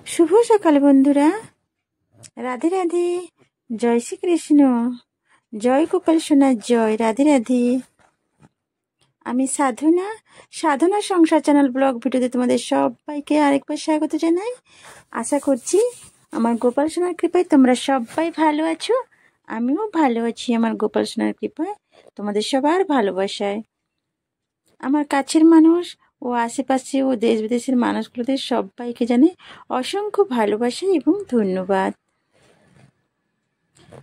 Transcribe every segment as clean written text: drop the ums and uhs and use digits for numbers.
শুভ সকাল বন্ধুরা, রাধে রাধে। জয় শ্রীকৃষ্ণ, জয় গোপাল সোনার জয়। রাধে রাধে। আমি সাধনা, সাধনা সংসার চ্যানেল ব্লগ ভিডিওতে তোমাদের সবাইকে আরেকবার স্বাগত জানাই। আশা করছি আমার গোপাল সোনার কৃপায় তোমরা সবাই ভালো আছো। আমিও ভালো আছি আমার গোপাল সোনার কৃপায়, তোমাদের সবার ভালোবাসায়। আমার কাছের মানুষ ও আশেপাশে ও দেশ বিদেশের মানুষগুলোদের সবাইকে জানে অসংখ্য ভালোবাসা এবং ধন্যবাদ।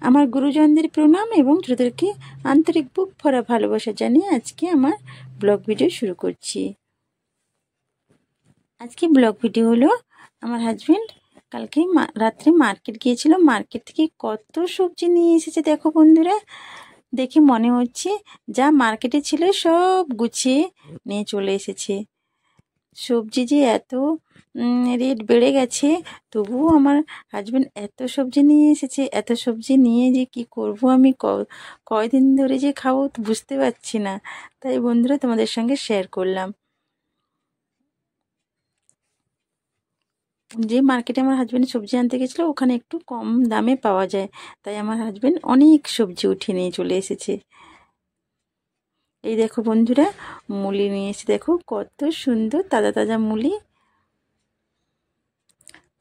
আমার গুরুজনদের প্রণাম এবং ছোটদেরকে আন্তরিক বুক ভরা ভালোবাসা জানিয়ে আজকে আমার ব্লগ ভিডিও শুরু করছি। আজকে ব্লগ ভিডিও হলো, আমার হাজবেন্ড কালকে রাত্রে মার্কেট গিয়েছিল। মার্কেট থেকে কত সবজি নিয়ে এসেছে দেখো বন্ধুরা। দেখে মনে হচ্ছে যা মার্কেটে ছিল সব গুছিয়ে নিয়ে চলে এসেছে। সবজি যে এত রেট বেড়ে গেছে, তবুও আমার হাজবেন্ড এত সবজি নিয়ে এসেছে। এত সবজি নিয়ে যে কি করব আমি, কয়দিন ধরে যে খাবো বুঝতে পারছি না। তাই বন্ধুরা তোমাদের সঙ্গে শেয়ার করলাম। যে মার্কেটে আমার হাজবেন্ড সবজি আনতে গেছিলো ওখানে একটু কম দামে পাওয়া যায়, তাই আমার হাজবেন্ড অনেক সবজি উঠিয়ে নিয়ে চলে এসেছে। এই দেখো বন্ধুরা, মুলি নিয়ে এসে দেখো কত সুন্দর তাজা তাজা মুলি।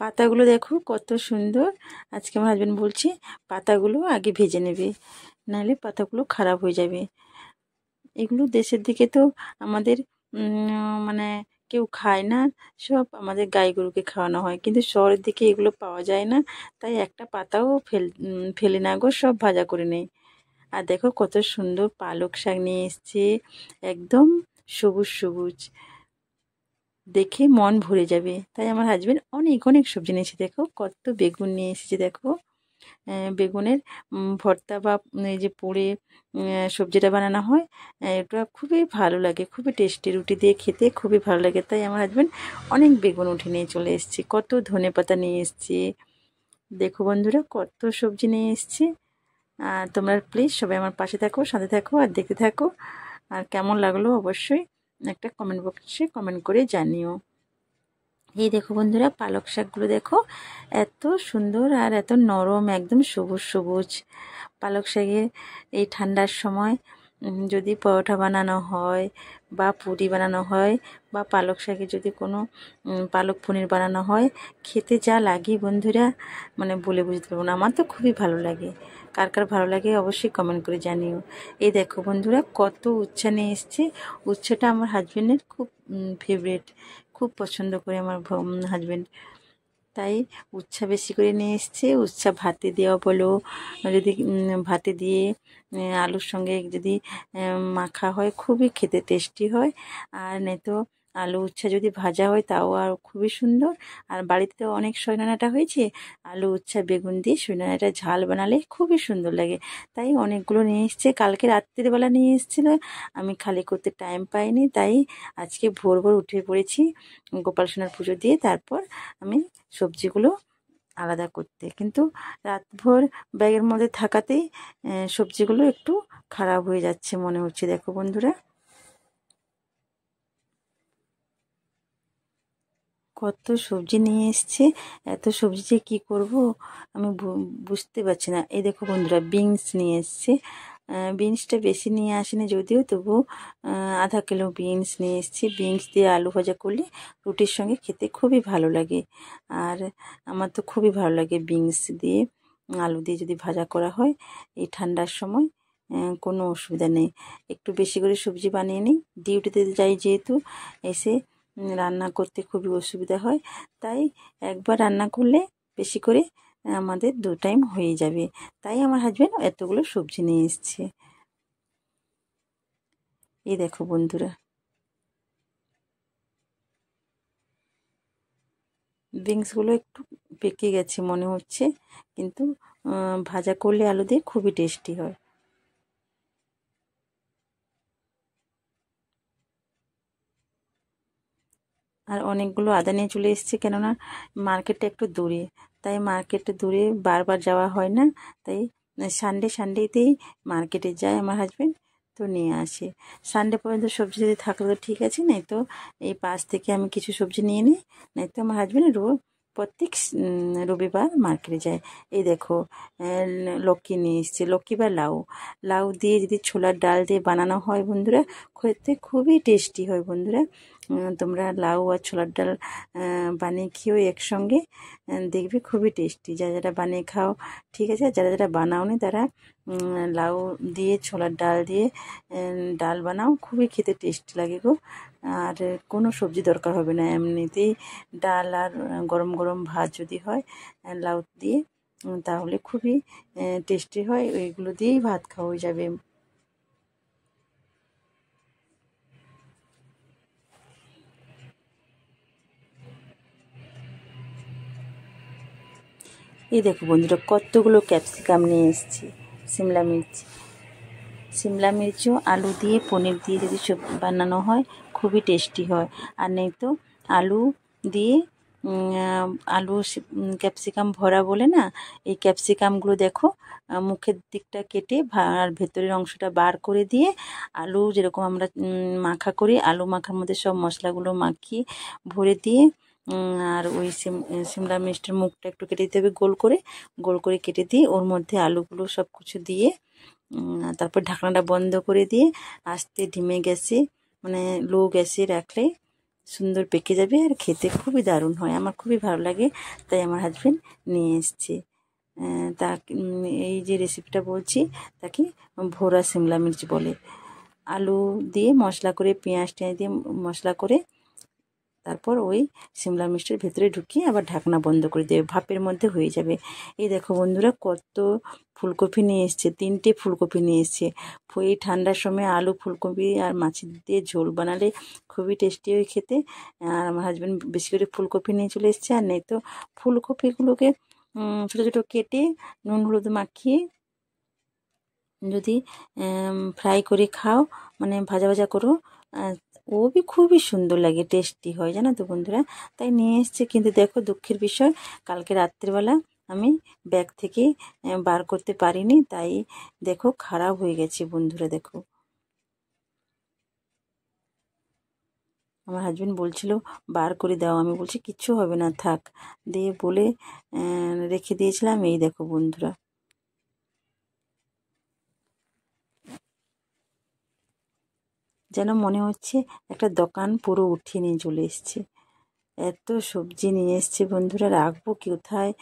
পাতাগুলো দেখো কত সুন্দর। আজকে আমার হাজবেন্ড বলছে পাতাগুলো আগে ভেজে নেবে, নাহলে পাতাগুলো খারাপ হয়ে যাবে। এগুলো দেশের দিকে তো আমাদের মানে কেউ খায় না, সব আমাদের গাই গরুকে খাওয়ানো হয়, কিন্তু শহরের দিকে এগুলো পাওয়া যায় না। তাই একটা পাতাও ফেলে না গো, সব ভাজা করে নেয়। আর দেখো কত সুন্দর পালক শাক নিয়ে এসছে, একদম সবুজ সবুজ, দেখে মন ভরে যাবে। তাই আমার হাজবেন্ড অনেক অনেক সবজি নিয়ে এসেছে। দেখো কত বেগুন নিয়ে এসেছে। দেখো বেগুনের ভর্তা বা এই যে পুড়ে সবজিটা বানানো হয়, এটা খুবই ভালো লাগে, খুবই টেস্টি, রুটি দিয়ে খেতে খুবই ভালো লাগে। তাই আমার হাজবেন্ড অনেক বেগুন উঠে নিয়ে চলে এসেছে। কত ধনেপাতা নিয়ে এসছে। দেখো বন্ধুরা কত সবজি নিয়ে এসছে। আর তোমরা প্লিজ সবাই আমার পাশে থাকো, সাথে থাকো আর দেখতে থাকো। আর কেমন লাগলো অবশ্যই একটা কমেন্ট বক্সে কমেন্ট করে জানিও। এই দেখো বন্ধুরা পালক শাকগুলো দেখো এত সুন্দর আর এত নরম, একদম সবুজ সবুজ। পালক শাকের এই ঠান্ডার সময় যদি পরোটা বানানো হয় বা পুরি বানানো হয়, বা পালক শাকের যদি কোনো পালক পনির বানানো হয়, খেতে যা লাগে বন্ধুরা মানে বলে বুঝতে পারবো না। আমার তো খুবই ভালো লাগে। কার কার ভালো লাগে অবশ্যই কমেন্ট করে জানিও। এই দেখো বন্ধুরা কত উচ্ছা নিয়ে এসছে। উচ্ছাটা আমার হাজবেন্ডের খুব ফেভারিট, খুব পছন্দ করে আমার হাজবেন্ড। তাই উচ্ছা বেশি করে নিয়ে এসছে। উচ্ছা ভাতে দেওয়া বলো, যদি ভাতে দিয়ে আলুর সঙ্গে যদি মাখা হয় খুবই খেতে টেস্টি হয়। আর নয়তো আলু উচ্ছা যদি ভাজা হয় তাও আর খুবই সুন্দর। আর বাড়িতে তো অনেক সজনাডাঁটা হয়েছে, আলু উচ্ছা বেগুন দিয়ে সজনাডাঁটা ঝাল বানালে খুবই সুন্দর লাগে। তাই অনেকগুলো নিয়ে এসছে। কালকে রাত্রিবেলা নিয়ে এসেছিল, আমি খালি করতে টাইম পাইনি, তাই আজকে ভোর ভোর উঠে পড়েছি গোপাল সোনার পুজো দিয়ে তারপর আমি সবজিগুলো আলাদা করতে। কিন্তু রাতভর ব্যাগের মধ্যে থাকাতেই সবজিগুলো একটু খারাপ হয়ে যাচ্ছে মনে হচ্ছে। দেখো বন্ধুরা কত সবজি নিয়ে এসছে। এত সবজি যে কী করবো আমি বুঝতে পারছি না। এই দেখো বন্ধুরা বিনস নিয়ে এসছে। বিনসটা বেশি নিয়ে আসেনি যদিও, তবু আধা কিলো বিনস নিয়ে এসছি। বিনস দিয়ে আলু ভাজা করলে রুটির সঙ্গে খেতে খুবই ভালো লাগে। আর আমার তো খুবই ভালো লাগে বিনস দিয়ে আলু দিয়ে যদি ভাজা করা হয় এই ঠান্ডার সময়। কোনো অসুবিধা নেই, একটু বেশি করে সবজি বানিয়ে নিই। ডিউটিতে যাই যেহেতু, এসে রান্না করতে খুবই অসুবিধা হয়। তাই একবার রান্না করলে বেশি করে আমাদের 2 টাইম হয়ে যাবে। তাই আমার হাজবেন্ড এতগুলো সবজি নিয়ে এসছে। এই দেখো বন্ধুরা বিনসগুলো একটু পেকে গেছে মনে হচ্ছে, কিন্তু ভাজা করলে আলু দিয়ে খুবই টেস্টি হয়। আর অনেকগুলো আদা নিয়ে চলে এসেছি, কেননা মার্কেটটা একটু দূরে। তাই মার্কেটটা দূরে বারবার যাওয়া হয় না, তাই সানডেতেই মার্কেটে যায় আমার হাজবেন্ড, তো নিয়ে আসে। সানডে পর্যন্ত সবজি যদি থাকলে তো ঠিক আছে, নাই তো এই পাশ থেকে আমি কিছু সবজি নিয়ে নিই, নাই তো আমার হাজবেন্ড প্রত্যেক রবিবার মার্কেটে যায়। এই দেখো লক্ষ্মী নিয়ে এসছে, লক্ষ্মী বা লাউ, লাউ দিয়ে যদি ছোলার ডাল দিয়ে বানানো হয় বন্ধুরা, খেতে খুবই টেস্টি হয় বন্ধুরা। তোমরা লাউ আর ছোলার ডাল বানিয়ে খেও একসঙ্গে, দেখবে খুবই টেস্টি। যারা যারা বানিয়ে খাও ঠিক আছে, আর যারা যারা বানাওনি তারা লাউ দিয়ে ছোলার ডাল দিয়ে ডাল বানাও, খুবই খেতে টেস্টি লাগে গো। আর কোনো সবজি দরকার হবে না, এমনিতেই ডাল আর গরম গরম ভাত যদি হয় লাউ দিয়ে, তাহলে খুবই টেস্টি হয়, ওইগুলো দিয়েই ভাত খাওয়া যাবে। এই দেখো বন্ধুরা কতগুলো ক্যাপসিকাম নিয়ে এসেছি, সিমলা মির্চ, সিমলা মির্চও আলু দিয়ে পনির দিয়ে যদি সব বানানো হয় খুবই টেস্টি হয়। আর নেই তো আলু দিয়ে আলু ক্যাপসিকাম ভরা বলে না, এই ক্যাপসিকামগুলো দেখো মুখের দিকটা কেটে আর ভেতরের অংশটা বার করে দিয়ে আলু যেরকম আমরা মাখা করি, আলু মাখার মধ্যে সব মশলাগুলো মাখিয়ে ভরে দিয়ে আর ওই সিমলা মির্চের মুখটা একটু কেটে দিতে হবে গোল করে, গোল করে কেটে দিয়ে ওর মধ্যে আলুগুলো সব কিছু দিয়ে তারপর ঢাকনাটা বন্ধ করে দিয়ে আস্তে ধিমে গ্যাসে মানে লো গ্যাসে রাখলে সুন্দর পেকে যাবে, আর খেতে খুবই দারুণ হয়, আমার খুবই ভালো লাগে, তাই আমার হাজবেন্ড নিয়ে এসছে। তা এই যে রেসিপিটা বলছি তাকে ভোরা সিমলা মির্চ বলে। আলু দিয়ে মশলা করে পেঁয়াজ টেঁয়াজ দিয়ে মশলা করে তারপর ওই সিমলা মির্চের ভেতরে ঢুকিয়ে আবার ঢাকনা বন্ধ করে দেবে, ভাপের মধ্যে হয়ে যাবে। এই দেখো বন্ধুরা কত ফুলকপি নিয়ে এসছে, 3টে ফুলকপি নিয়ে এসছে। এই ঠান্ডার সময় আলু ফুলকপি আর মাছ দিয়ে ঝোল বানালে খুবই টেস্টি হয় খেতে। আর আমার হাজব্যান্ড বেশি করে ফুলকপি নিয়ে চলে এসছে। আর নেই তো ফুলকপিগুলোকে ছোটো ছোটো কেটে নুন হলুদ মাখিয়ে যদি ফ্রাই করে খাও, মানে ভাজা ভাজা করো, ও বি খুবই সুন্দর লাগে, টেস্টি হয় জানো তো বন্ধুরা, তাই নিয়ে এসছে। কিন্তু দেখো দুঃখের বিষয়, কালকে রাত্রেবেলা আমি ব্যাগ থেকে বার করতে পারিনি, তাই দেখো খারাপ হয়ে গেছে বন্ধুরা। দেখো আমার হাজবেন্ড বলছিল বার করে দাও, আমি বলছি কিচ্ছু হবে না থাক, দিয়ে বলে রেখে দিয়েছিলাম। এই দেখো বন্ধুরা, যেন মনে হচ্ছে একটা দোকান পুরো উঠিয়ে নিয়ে চলে এসছে। এত সবজি নিয়ে এসছে বন্ধুরা, রাখবো কোথায়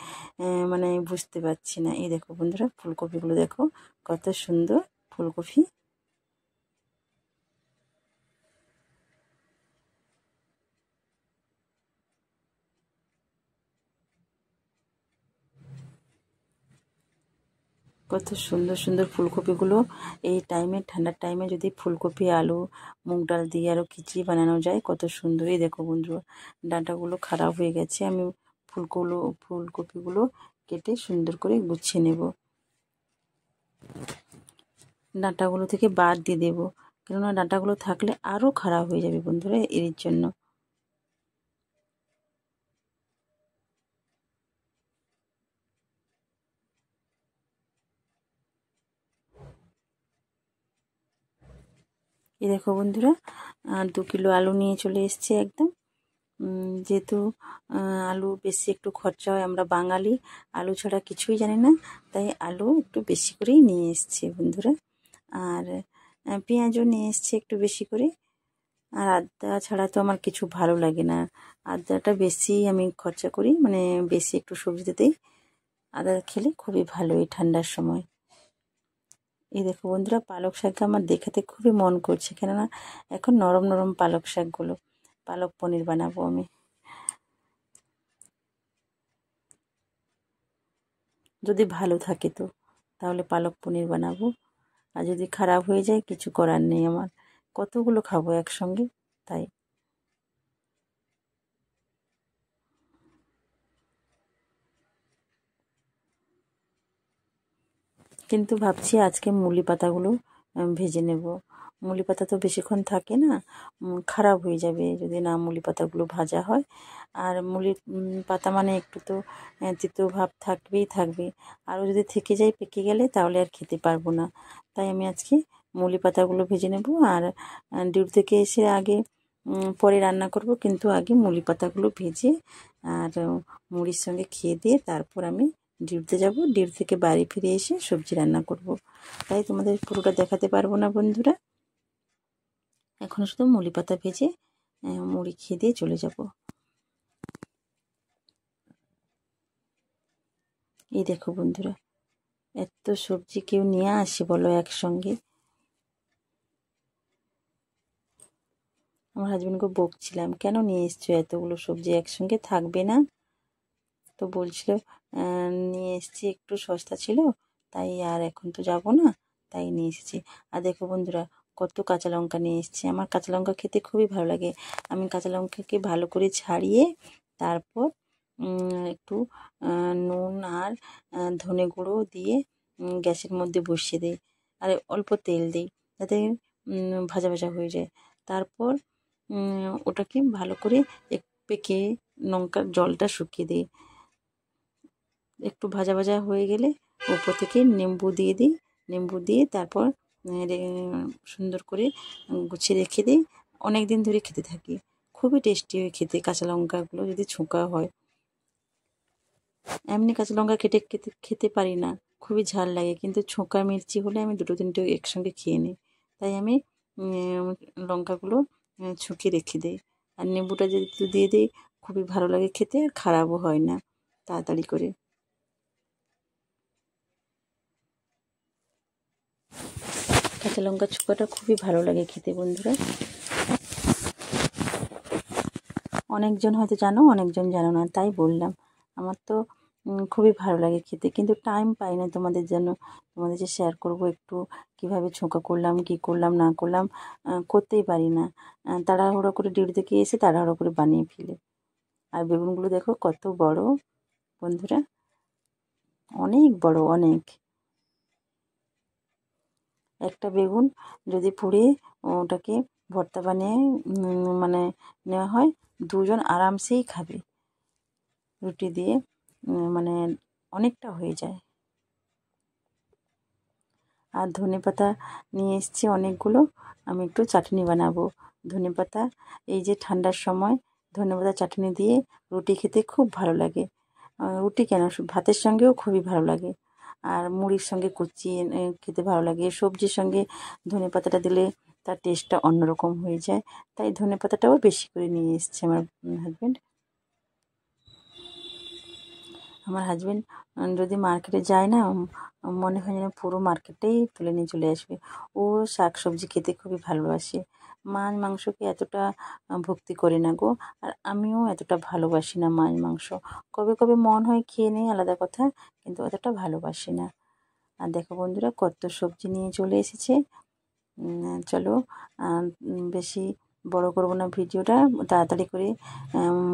মানে বুঝতে পারছি না। এই দেখো বন্ধুরা ফুলকপিগুলো দেখো কত সুন্দর ফুলকপি। কত সুন্দর সুন্দর ফুলকপিগুলো, এই টাইমে ঠান্ডার টাইমে যদি ফুলকপি আলু মুগ ডাল দিয়ে আরও খিচড়ি বানানো যায় কত সুন্দর। এই দেখো বন্ধুরা ডাঁটাগুলো খারাপ হয়ে গেছে, আমি ফুলকপিগুলো কেটে সুন্দর করে গুছিয়ে নেব, ডাঁটাগুলো থেকে বাদ দিয়ে দেবো, কেননা ডাঁটাগুলো থাকলে আরও খারাপ হয়ে যাবে বন্ধুরা, এর জন্য। এই দেখো বন্ধুরা 2 কিলো আলু নিয়ে চলে এসেছি একদম। যেহেতু আলু বেশি একটু খরচা হয়, আমরা বাঙালি আলু ছাড়া কিছুই জানি না, তাই আলু একটু বেশি করেই নিয়ে এসেছি বন্ধুরা। আর পেঁয়াজও নিয়ে এসেছি একটু বেশি করে। আর আদা ছাড়া তো আমার কিছু ভালো লাগে না, আদাটা বেশি আমি খরচা করি, মানে বেশি একটু সবজিতে দিই। আদা খেলে খুবই ভালো এই ঠান্ডার সময়। এই দেখো বন্ধুরা পালক শাকটা আমার দেখাতে খুবই মন করছে, কেননা এখন নরম নরম পালক শাকগুলো, পালক পনির বানাবো আমি। যদি ভালো থাকে তো তাহলে পালক পনির বানাবো, আর যদি খারাপ হয়ে যায় কিছু করার নেই আমার, কতগুলো খাবো একসঙ্গে, তাই। কিন্তু ভাবছি আজকে মুলি পাতাগুলো ভেজে নেব। মুলি পাতা তো বেশিক্ষণ থাকে না, খারাপ হয়ে যাবে যদি না মুলি পাতাগুলো ভাজা হয়। আর মুলি পাতা মানে একটু তো তিতো ভাব থাকবেই থাকবে, আরও যদি থেকে যায় পেকে গেলে তাহলে আর খেতে পারবো না। তাই আমি আজকে মুলি পাতাগুলো ভেজে নেব। আর ডিউটি থেকে এসে আগে পরে রান্না করব, কিন্তু আগে মুলি পাতাগুলো ভেজে আর মুড়ির সঙ্গে খেয়ে দিয়ে তারপর আমি ডিউটিতে যাব। ডিউটি থেকে বাড়ি ফিরে এসে সবজি রান্না করব। তাই তোমাদের পুরোটা দেখাতে পারবো না বন্ধুরা। এখন শুধু মুলি পাতা ভেজে মুড়ি খেয়ে দিয়ে চলে যাব। এই দেখো বন্ধুরা, এত সবজি কেউ নিয়ে আসে বলো একসঙ্গে? আমার হাজবেন্ডকে বকছিলাম, কেন নিয়ে এসছো এতগুলো সবজি, একসঙ্গে থাকবে না? তো বলছিল নিয়ে এসেছি, একটু সস্তা ছিল তাই, আর এখন তো যাব না তাই নিয়ে এসেছি। আর দেখো বন্ধুরা, কত কাঁচা লঙ্কা নিয়ে এসেছি। আমার কাঁচা লঙ্কা খেতে খুবই ভালো লাগে। আমি কাঁচা লঙ্কাকে ভালো করে ছাড়িয়ে তারপর একটু নুন আর ধনে গুঁড়ো দিয়ে গ্যাসের মধ্যে বসিয়ে দিই, আর অল্প তেল দিই যাতে ভাজা ভাজা হয়ে যায়। তারপর ওটাকে ভালো করে পেকে লঙ্কার জলটা শুকিয়ে দিই। একটু ভাজা ভাজা হয়ে গেলে উপর থেকে নেম্বু দিয়ে দিই। নেম্বু দিয়ে তারপর সুন্দর করে গুছিয়ে রেখে দিই। অনেক দিন ধরে খেতে থাকি, খুবই টেস্টি হয় খেতে কাঁচা লঙ্কাগুলো যদি ছোঁকা হয়। এমনি কাঁচা লঙ্কা কেটে খেতে পারি না, খুবই ঝাল লাগে, কিন্তু ছোঁকা মির্চি হলে আমি দুটো তিনটে একসঙ্গে খেয়ে নিই। তাই আমি লঙ্কাগুলো ছুঁকে রেখে দিই, আর নেবুটা যদি দিয়ে দিই খুবই ভালো লাগে খেতে, আর খারাপও হয় না তাড়াতাড়ি করে। কাঁচা লঙ্কা ছোঁকাটা খুবই ভালো লাগে খেতে বন্ধুরা। অনেকজন হয়তো জানো, অনেকজন জানো না, তাই বললাম। আমার তো খুবই ভালো লাগে খেতে, কিন্তু টাইম পাই না তোমাদের জন্য, তোমাদের যে শেয়ার করব একটু কিভাবে ছোঁকা করলাম, কি করলাম না করলাম, করতেই পারি না। তাড়াহুড়ো করে ডিউটি থেকে এসে তাড়াহুড়ো করে বানিয়ে ফেলে। আর বেগুনগুলো দেখো কত বড় বন্ধুরা, অনেক বড়, অনেক। একটা বেগুন যদি পুড়িয়ে ওটাকে ভর্তা বানিয়ে মানে নেওয়া হয়, দুজন আরামসেই খাবে রুটি দিয়ে, মানে অনেকটা হয়ে যায়। আর ধনেপাতা নিয়ে এসেছি অনেকগুলো, আমি একটু চাটনি বানাবো। ধনেপাতা এই যে ঠান্ডার সময় ধনেপাতা চাটনি দিয়ে রুটি খেতে খুব ভালো লাগে। রুটি কেন, ভাতের সঙ্গেও খুবই ভালো লাগে, আর মুড়ির সঙ্গে কুচিয়ে খেতে ভালো লাগে। সবজির সঙ্গে ধনেপাতাটা দিলে তার টেস্টটা অন্যরকম হয়ে যায়। তাই ধনেপাতাটাও বেশি করে নিয়ে এসেছে আমার হাজব্যান্ড। আমার হাজব্যান্ড যদি মার্কেটে যায় না, মনে হয় যেন পুরো মার্কেটটাই তুলে নিয়ে চলে আসবে। ও শাক সবজি খেতে খুবই ভালোবাসে, মাছ মাংসকে এতটা ভক্তি করে না গো। আর আমিও এতটা ভালোবাসি না মাছ মাংস, কবে কবে মন হয় খেয়ে নেই, আলাদা কথা, কিন্তু অতটা ভালোবাসি না। আর দেখো বন্ধুরা, কত সবজি নিয়ে চলে এসেছে। চলো বেশি বড় করবো না ভিডিওটা, তাড়াতাড়ি করে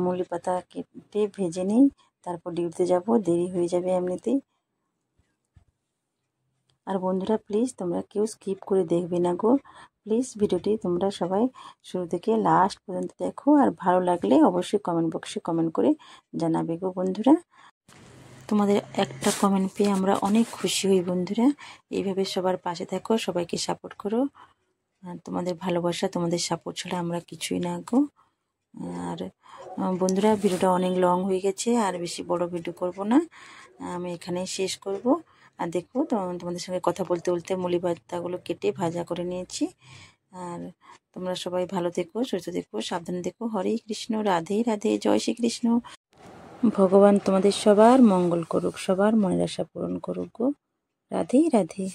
মুলি পাতা কেটে ভেজে নিই, তারপর ডিউটিতে যাব, দেরি হয়ে যাবে এমনিতেই। আর বন্ধুরা প্লিজ তোমরা কেউ স্কিপ করে দেখবে না গো, প্লিজ ভিডিওটি তোমরা সবাই শুরু থেকে লাস্ট পর্যন্ত দেখো, আর ভালো লাগলে অবশ্যই কমেন্ট বক্সে কমেন্ট করে জানাবে গো বন্ধুরা। তোমাদের একটা কমেন্ট পেয়ে আমরা অনেক খুশি হই বন্ধুরা। এইভাবে সবার পাশে থাকো, সবাইকে সাপোর্ট করো। তোমাদের ভালোবাসা, তোমাদের সাপোর্ট ছাড়া আমরা কিছুই না গো। আর বন্ধুরা, ভিডিওটা অনেক লং হয়ে গেছে, আর বেশি বড় ভিডিও করব না, আমি এখানেই শেষ করব। আর দেখো তোমাদের সঙ্গে কথা বলতে বলতে মুলি পাতাগুলো কেটে ভাজা করে নিয়েছি। আর তোমরা সবাই ভালো থেকো, সুস্থ থেকো, সাবধানে থেকো। হরে কৃষ্ণ, রাধে রাধে, জয় শ্রীকৃষ্ণ। ভগবান তোমাদের সবার মঙ্গল করুক, সবার মনের আশা পূরণ করুক গো। রাধে রাধে।